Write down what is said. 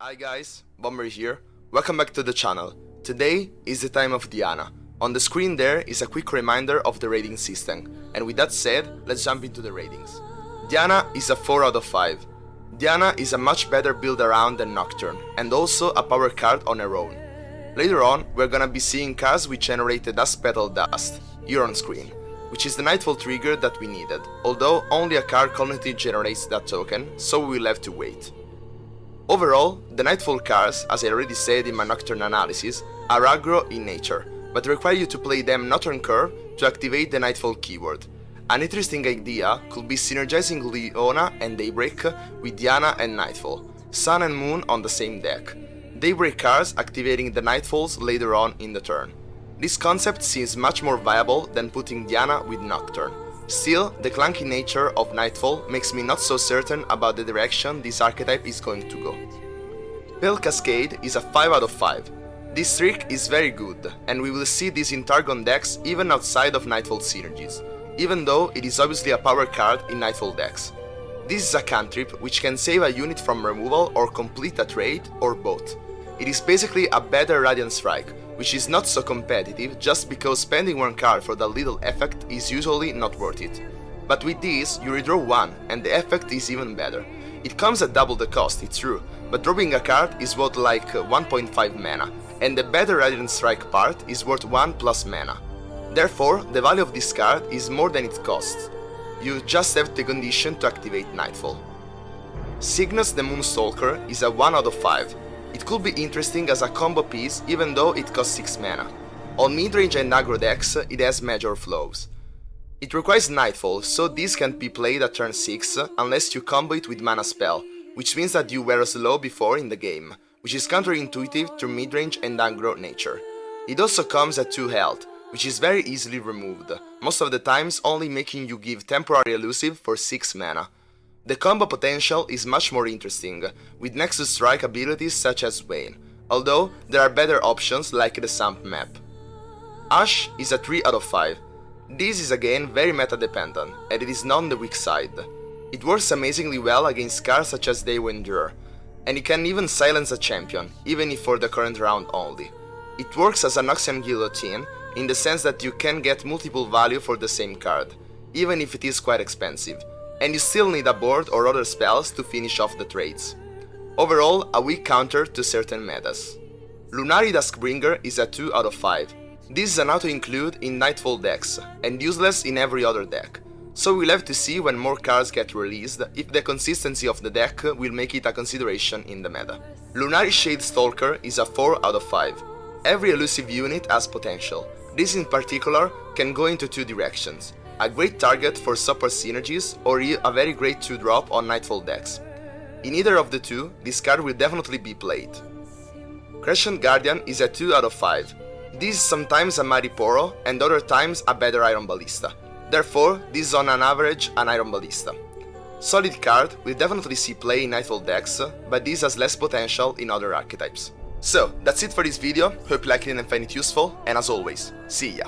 Hi guys, Bomber here. Welcome back to the channel. Today is the time of Diana. On the screen there is a quick reminder of the rating system, and with that said, let's jump into the ratings. Diana is a 4 out of 5. Diana is a much better build around than Nocturne, and also a power card on her own. Later on, we're gonna be seeing cards which generate the Dusk Petal Dust, here on screen, which is the Nightfall trigger that we needed, although only a card currently generates that token, so we will have to wait. Overall, the Nightfall cards, as I already said in my Nocturne analysis, are aggro in nature, but require you to play them not on curve to activate the Nightfall keyword. An interesting idea could be synergizing Leona and Daybreak with Diana and Nightfall, Sun and Moon on the same deck. Daybreak cards activating the Nightfalls later on in the turn. This concept seems much more viable than putting Diana with Nocturne. Still, the clunky nature of Nightfall makes me not so certain about the direction this archetype is going to go. Pell Cascade is a 5 out of 5. This trick is very good, and we will see this in Targon decks even outside of Nightfall synergies, even though it is obviously a power card in Nightfall decks. This is a cantrip which can save a unit from removal or complete a trade, or both. It is basically a better Radiant Strike, which is not so competitive just because spending one card for that little effect is usually not worth it. But with this, you redraw one, and the effect is even better. It comes at double the cost, it's true, but dropping a card is worth like 1.5 mana, and the better Radiant Strike part is worth 1 plus mana. Therefore, the value of this card is more than it costs. You just have the condition to activate Nightfall. Cygnus the Moon Stalker is a 1 out of 5. It could be interesting as a combo piece even though it costs 6 mana. On midrange and aggro decks, it has major flaws. It requires Nightfall, so this can't be played at turn 6 unless you combo it with Mana Spell, which means that you were slow before in the game, which is counterintuitive to midrange and aggro nature. It also comes at 2 health, which is very easily removed, most of the times only making you give temporary elusive for 6 mana. The combo potential is much more interesting, with Nexus Strike abilities such as Vayne, although there are better options like the Sump map. Ash is a 3 out of 5. This is again very meta dependent, and it is not on the weak side. It works amazingly well against cards such as They Endure, and it can even silence a champion, even if for the current round only. It works as a Noxian Guillotine, in the sense that you can get multiple value for the same card, even if it is quite expensive, and you still need a board or other spells to finish off the trades. Overall, a weak counter to certain metas. Lunar Duskbringer is a 2 out of 5. This is an auto-include in Nightfall decks, and useless in every other deck, so we'll have to see when more cards get released if the consistency of the deck will make it a consideration in the meta. Lunar Shade Stalker is a 4 out of 5. Every elusive unit has potential. This in particular can go into 2 directions. A great target for support synergies or a very great 2-drop on Nightfall decks. In either of the two, this card will definitely be played. Crescent Guardian is a 2 out of 5. This is sometimes a Mighty Poro and other times a better Iron Ballista. Therefore, this is on an average an Iron Ballista. Solid card will definitely see play in Nightfall decks, but this has less potential in other archetypes. So, that's it for this video, hope you liked it and find it useful, and as always, see ya!